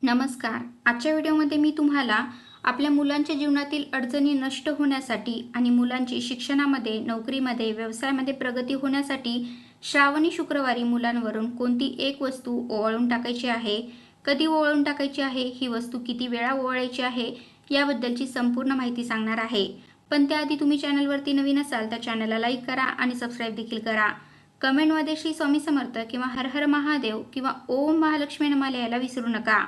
नमस्कार. आजच्या व्हिडिओमध्ये मी तुम्हाला आपल्या मुलांच्या जीवनातील अडचणी नष्ट होण्यासाठी आणि मुलांची शिक्षणामध्ये, नोकरीमध्ये, व्यवसायामध्ये प्रगती होण्यासाठी श्रावणी शुक्रवारी मुलांवरून कोणती एक वस्तू ओवाळून टाकायची आहे, कधी ओवाळून टाकायची आहे, ही वस्तू किती वेळा ओवाळायची आहे, याबद्दलची संपूर्ण माहिती सांगणार आहे. पण त्याआधी तुम्ही चॅनलवरती नवीन असाल तर चॅनलला लाईक करा आणि सबस्क्राईब देखील करा. कमेंटमध्ये श्री स्वामी समर्थ किंवा हर हर महादेव किंवा ओम महालक्ष्मी नमः लिहायला विसरू नका.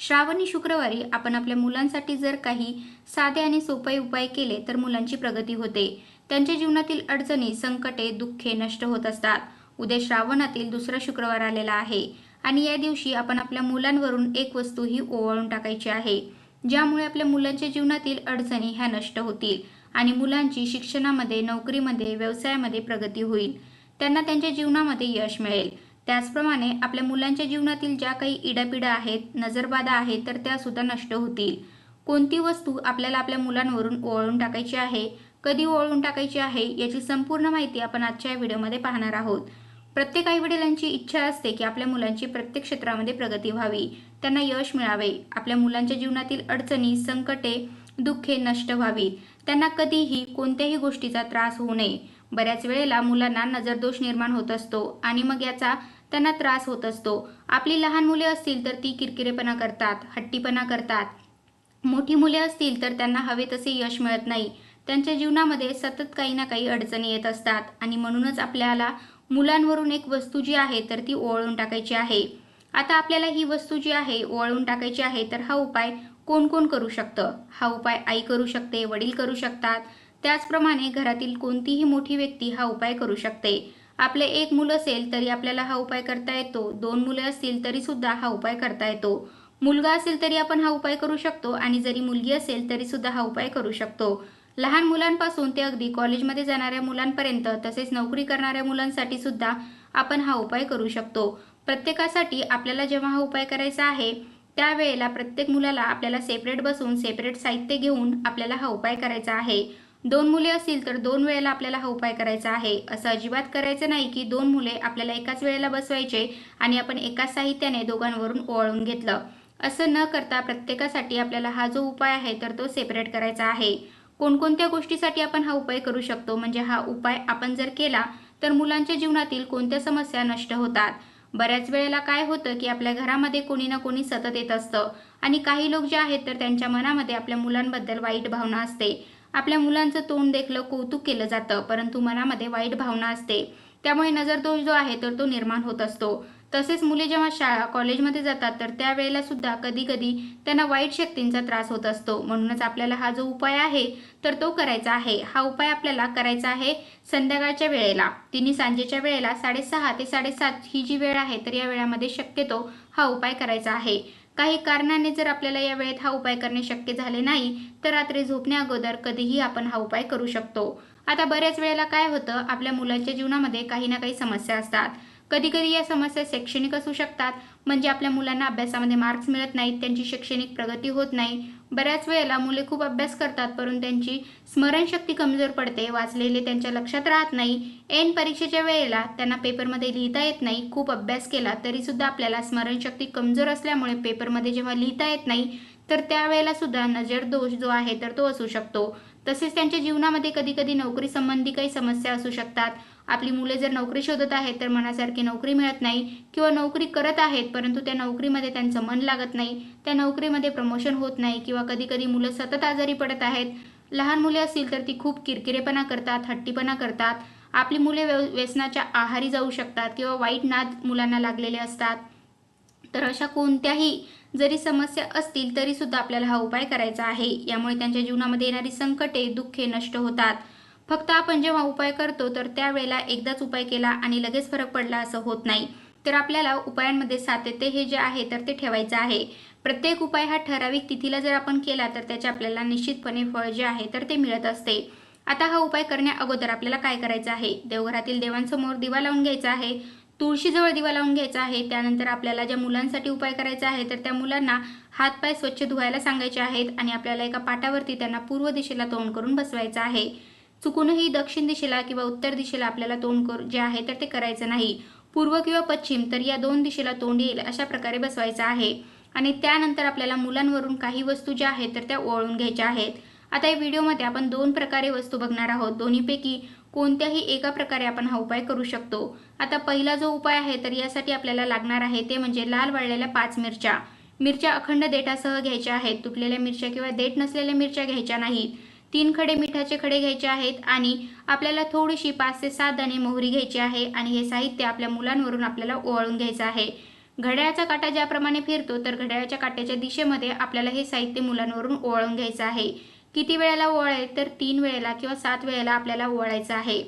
श्रावणी शुक्रवारी आपण आपल्या मुलांसाठी जर काही साधे आणि सोपे उपाय केले तर मुलांची प्रगती होते. त्यांच्या जीवनातील अडचणी, संकटे, दुःखे नष्ट होत असतात. उद्या श्रावणातील दुसरा शुक्रवार आलेला आहे आणि या दिवशी आपण आपल्या मुलांवरून एक वस्तू ही ओवाळून टाकायची आहे, ज्यामुळे आपल्या मुलांच्या जीवनातील अडचणी ह्या नष्ट होतील आणि मुलांची शिक्षणामध्ये, नोकरीमध्ये, व्यवसायामध्ये प्रगती होईल. त्यांना त्यांच्या जीवनामध्ये यश मिळेल. त्याचप्रमाणे आपल्या मुलांच्या जीवनातील ज्या काही इडापिडा आहेत, नजरबाधा आहेत, तर त्या सुद्धा नष्ट होतील. कोणती वस्तू आपल्याला आपल्या मुलांवरून ओवाळून टाकायची आहे, कधी ओवाळून टाकायची आहे, याची संपूर्ण माहिती आपण आजच्या या व्हिडिओमध्ये पाहणार आहोत. प्रत्येक आईवडिलांची इच्छा असते की आपल्या मुलांची प्रत्येक क्षेत्रामध्ये प्रगती व्हावी, त्यांना यश मिळावे, आपल्या मुलांच्या जीवनातील अडचणी, संकटे, दुःखे नष्ट व्हावीत, त्यांना कधीही कोणत्याही गोष्टीचा त्रास होऊ नये. बऱ्याच वेळेला मुलांना नजरदोष निर्माण होत असतो आणि मग याचा त्यांना त्रास होत असतो. आपली लहान मुले असतील तर ती किरकिरेपणा करतात, हट्टीपणा करतात. मोठी मुले असतील तर त्यांना हवे तसे यश मिळत नाही. त्यांच्या जीवनामध्ये सतत काही ना काही अडचणी येत असतात आणि म्हणूनच आपल्याला मुलांवरून एक वस्तू जी आहे तर ती ओवाळून टाकायची आहे. आता आपल्याला ही वस्तू जी आहे ओवाळून टाकायची आहे, तर हा उपाय कोण कोण करू शकतं? हा उपाय आई करू शकते, वडील करू शकतात. त्याचप्रमाणे घरातील कोणतीही मोठी व्यक्ती हा उपाय करू शकते. आपले एक मुलं असेल तरी आपल्याला हा उपाय करता येतो. 2 मुले असतील तरी सुद्धा हा उपाय करता येतो. मुलगा असेल तरी आपण हा उपाय करू शकतो आणि जरी मुलगी असेल तरी सुद्धा हा उपाय करू शकतो. लहान मुलांपासून ते अगदी कॉलेजमध्ये जाणाऱ्या मुलांपर्यंत, तसेच नोकरी करणाऱ्या मुलांसाठी सुद्धा आपण हा उपाय करू शकतो. प्रत्येकासाठी आपल्याला जेव्हा हा उपाय करायचा आहे, त्यावेळेला प्रत्येक मुलाला आपल्याला सेपरेट बसून, सेपरेट साहित्य घेऊन आपल्याला हा उपाय करायचा आहे. 2 मुले असतील तर 2 वेळेला आपल्याला हा उपाय करायचा आहे. असं अजिबात करायचं नाही की 2 मुले आपल्याला एकाच वेळेला बसवायचे आणि आपण एकाच साहित्याने दोघांवरून ओवाळून घेतलं. असं न करता प्रत्येकासाठी आपल्याला हा जो उपाय आहे तर तो सेपरेट करायचा आहे. कोणकोणत्या गोष्टीसाठी आपण हा उपाय करू शकतो, म्हणजे हा उपाय आपण जर केला तर मुलांच्या जीवनातील कोणत्या समस्या नष्ट होतात. बऱ्याच वेळेला काय होतं की आपल्या घरामध्ये कोणी ना कोणी सतत येत असतं आणि काही लोक जे आहेत तर त्यांच्या मनामध्ये आपल्या मुलांबद्दल वाईट भावना असते. आपल्या मुलांचं तोंड देखलं कौतुक केलं जातं, परंतु मनामध्ये वाईट भावना असते. त्यामुळे नजरदोष जो आहे तर तो निर्माण होत असतो. तसेच मुले जेव्हा शाळा, कॉलेजमध्ये जातात तर त्यावेळेला सुद्धा कधी कधी त्यांना वाईट शक्तींचा त्रास होत असतो. म्हणूनच आपल्याला हा जो उपाय आहे तर तो करायचा आहे. हा उपाय आपल्याला करायचा आहे संध्याकाळच्या वेळेला, तिन्ही सांजेच्या वेळेला 6:30 ते 7:30 ही जी वेळ आहे तर या वेळामध्ये शक्यतो हा उपाय करायचा आहे. काही कारणाने जर आपल्याला या वेळेत हा उपाय करणे शक्य झाले नाही तर रात्री झोपण्या अगोदर कधीही आपण हा उपाय करू शकतो. आता बऱ्याच वेळेला काय होतं, आपल्या मुलांच्या जीवनामध्ये काही ना काही समस्या असतात. कधी कधी या समस्या शैक्षणिक असू शकतात, म्हणजे आपल्या मुलांना अभ्यासामध्ये मार्क्स मिळत नाहीत, त्यांची शैक्षणिक प्रगती होत नाही. बऱ्याच वेळेला मुले खूप अभ्यास करतात परंतु त्यांची स्मरणशक्ती कमजोर पडते, वाचलेले त्यांच्या लक्षात राहत नाही. ऐन परीक्षेच्या वेळेला त्यांना पेपरमध्ये लिहिता येत नाही. खूप अभ्यास केला तरी सुद्धा आपल्याला स्मरणशक्ती कमजोर असल्यामुळे पेपरमध्ये जेव्हा लिहिता येत नाही तर त्यावेळेला सुद्धा नजर दोष जो आहे तर तो असू शकतो. तसेच त्यांच्या जीवनामध्ये कधी कधी नोकरी संबंधी काही समस्या असू शकतात. आपली मुले जर नोकरी शोधत आहेत तर मनासारखी नोकरी मिळत नाही, किंवा नोकरी करत आहेत परंतु त्या नोकरीमध्ये त्यांचं मन लागत नाही, त्या नोकरीमध्ये प्रमोशन होत नाही, किंवा कधी कधी मुलं सतत आजारी पडत आहेत. लहान मुले असतील तर ती खूप किरकिरेपणा करतात, हट्टीपणा करतात. आपली मुले व्यसनाच्या आहारी जाऊ शकतात किंवा वाईट नाद मुलांना लागलेले असतात. तर अशा कोणत्याही जरी समस्या असतील तरी सुद्धा आपल्याला हा उपाय करायचा आहे. यामुळे त्यांच्या जीवनामध्ये येणारी संकटे, दुःखे नष्ट होतात. फक्त आपण जेव्हा उपाय करतो तर त्यावेळेला एकदाच उपाय केला आणि लगेच फरक पडला असं होत नाही. तर आपल्याला उपायांमध्ये सातत्य हे जे आहे तर ते ठेवायचं आहे. प्रत्येक उपाय हा ठराविक तिथीला जर आपण केला तर त्याचे आपल्याला निश्चितपणे फळ जे आहे तर ते मिळत असते. आता हा उपाय करण्या अगोदर आपल्याला काय करायचं आहे, देवघरातील देवांसमोर दिवा लावून घ्यायचा आहे, तुळशीजवळ दिवा लावून घ्यायचा आहे. त्यानंतर आपल्याला ज्या मुलांसाठी उपाय करायचा आहे तर त्या मुलांना हातपाय स्वच्छ धुवायला सांगायचे आहेत आणि आपल्याला एका पाटावरती त्यांना पूर्व दिशेला तोंड करून बसवायचं आहे. चुकूनही दक्षिण दिशेला किंवा उत्तर दिशेला आपल्याला तोंड जे आहे तर ते करायचं नाही. पूर्व किंवा पश्चिम तर या 2 दिशेला तोंड येईल अशा प्रकारे बसवायचं आहे. आणि त्यानंतर आपल्याला मुलांवरून काही वस्तू ज्या आहेत तर त्या ओवाळून घ्यायच्या आहेत. आता या व्हिडिओमध्ये आपण 2 प्रकारे वस्तू बघणार आहोत. दोन्हीपैकी कोणत्याही एका प्रकारे आपण हा उपाय करू शकतो. आता पहिला जो उपाय आहे तर यासाठी आपल्याला लागणार आहे ते म्हणजे लाल वाळलेल्या 5 मिरच्या. मिरच्या अखंड देठासह घ्यायच्या आहेत. तुटलेल्या मिरच्या किंवा देठ नसलेल्या मिरच्या घ्यायच्या नाहीत. 3 खडे मिठाचे खडे घ्यायचे आहेत आणि आपल्याला थोडीशी 5 ते 7 दाणे मोहरी घ्यायची आहे आणि हे साहित्य आपल्या मुलांवरून आपल्याला ओवाळून घ्यायचं आहे. घड्याळाचा काटा ज्याप्रमाणे फिरतो तर घड्याळाच्या काट्याच्या दिशेमध्ये आपल्याला हे साहित्य मुलांवरून ओवाळून घ्यायचं आहे. किती वेळेला ओवाळायचं तर 3 वेळेला किंवा 7 वेळेला आपल्याला ओवाळायचं आहे.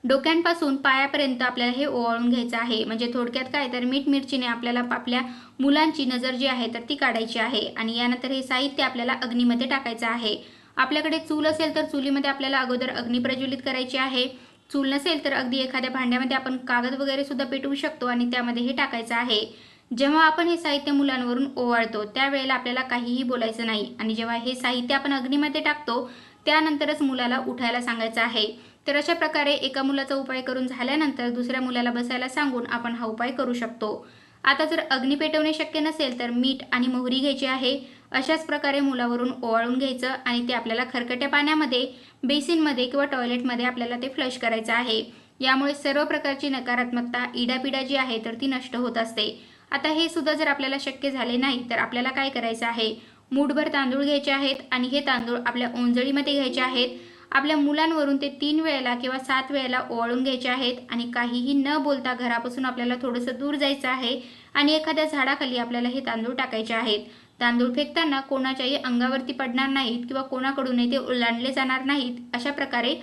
डोक्यांपासून पायापर्यंत आपल्याला हे ओवाळून घ्यायचं आहे. म्हणजे थोडक्यात काय तर मीठ मिरचीने आपल्याला आपल्या मुलांची नजर जी आहे तर ती काढायची आहे. आणि यानंतर हे साहित्य आपल्याला अग्नीमध्ये टाकायचं आहे. आपल्याकडे चूल असेल तर चुलीमध्ये आपल्याला अगोदर अग्नी प्रज्वलित करायची आहे. चूल नसेल तर अगदी एखाद्या भांड्यामध्ये आपण कागद वगैरे सुद्धा पेटवू शकतो आणि त्यामध्ये हे टाकायचं आहे. जेव्हा आपण हे साहित्य मुलांवरून ओवाळतो त्यावेळेला आपल्याला काहीही बोलायचं नाही आणि जेव्हा हे साहित्य आपण अग्नीमध्ये टाकतो त्यानंतरच मुलाला उठायला सांगायचं आहे. तर अशा प्रकारे एका मुलाचा उपाय करून झाल्यानंतर दुसऱ्या मुलाला बसायला सांगून आपण हा उपाय करू शकतो. आता जर अग्नी पेटवणे शक्य नसेल तर मीठ आणि मोहरी घ्यायची आहे. अशाच प्रकारे मुलावरून ओवाळून घ्यायचं आणि ते आपल्याला खरकट्या पाण्यामध्ये, बेसिनमध्ये किंवा टॉयलेटमध्ये आपल्याला ते फ्लश करायचं आहे. यामुळे सर्व प्रकारची नकारात्मकता, इडापिडा जी आहे तर ती नष्ट होत असते. आता हे सुद्धा जर आपल्याला शक्य झाले नाही तर आपल्याला काय करायचं आहे, मूठभर तांदूळ घ्यायचे आहेत आणि हे तांदूळ आपल्या ओंजळीमध्ये घ्यायचे आहेत. आपल्या मुलांवरून ते 3 वेळेला किंवा 7 वेळेला ओवाळून घ्यायचे आहेत आणि काहीही न बोलता घरापासून आपल्याला थोडंसं दूर जायचं आहे आणि एखाद्या झाडाखाली आपल्याला हे तांदूळ टाकायचे आहेत. तांदूळ फेकताना कोणाच्याही अंगावरती पडणार नाहीत किंवा कोणाकडूनही ते ओलांडले जाणार नाहीत अशा प्रकारे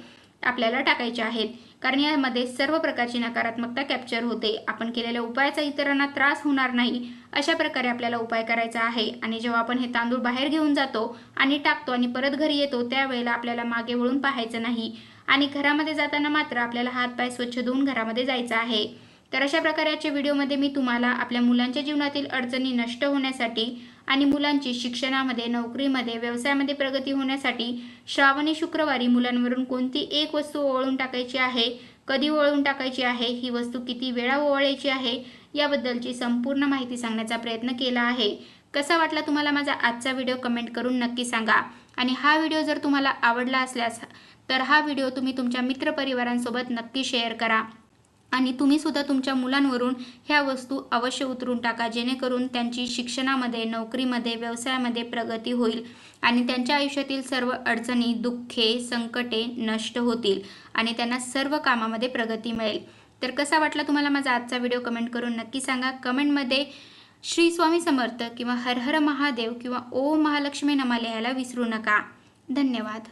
आपल्याला टाकायचे आहेत. कारण यामध्ये सर्व प्रकारची नकारात्मकता कॅप्चर होते. आपण केलेल्या उपायाचा इतरांना त्रास होणार नाही अशा प्रकारे आपल्याला उपाय करायचा आहे. आणि जेव्हा आपण हे तांदूळ बाहेर घेऊन जातो आणि टाकतो आणि परत घरी येतो त्यावेळेला आपल्याला मागे वळून पाहायचं नाही आणि घरामध्ये जाताना मात्र आपल्याला हातपाय स्वच्छ धुवून घरामध्ये जायचं आहे. तर अशा प्रकारे आजच्या व्हिडिओमध्ये मी तुम्हाला आपल्या मुलांच्या जीवनातील अडचणी नष्ट होण्यासाठी आणि मुलांची शिक्षणामध्ये, नोकरीमध्ये, व्यवसायामध्ये प्रगती होण्यासाठी श्रावणी शुक्रवारी मुलांवरून कोणती एक वस्तू ओवाळून टाकायची आहे, कधी ओवाळून टाकायची आहे, ही वस्तू किती वेळा ओवाळायची आहे याबद्दलची संपूर्ण माहिती सांगण्याचा प्रयत्न केला आहे. कसा वाटला तुम्हाला माझा आजचा व्हिडिओ कमेंट करून नक्की सांगा. आणि हा व्हिडिओ जर तुम्हाला आवडला असल्यास तर हा व्हिडिओ तुम्ही तुमच्या मित्रपरिवारांसोबत नक्की शेअर करा. आणि तुम्ही सुद्धा तुमच्या मुलांवरून ह्या वस्तू अवश्य उतरून टाका, जेणेकरून त्यांची शिक्षणामध्ये, नोकरीमध्ये, व्यवसायामध्ये प्रगती होईल आणि त्यांच्या आयुष्यातील सर्व अडचणी, दुःखे, संकटे नष्ट होतील आणि त्यांना सर्व कामामध्ये प्रगती मिळेल. तर कसा वाटला तुम्हाला माझा आजचा व्हिडिओ कमेंट करून नक्की सांगा. कमेंटमध्ये श्री स्वामी समर्थ किंवा हर हर महादेव किंवा ओम महालक्ष्मी नमः लिहायला विसरू नका. धन्यवाद.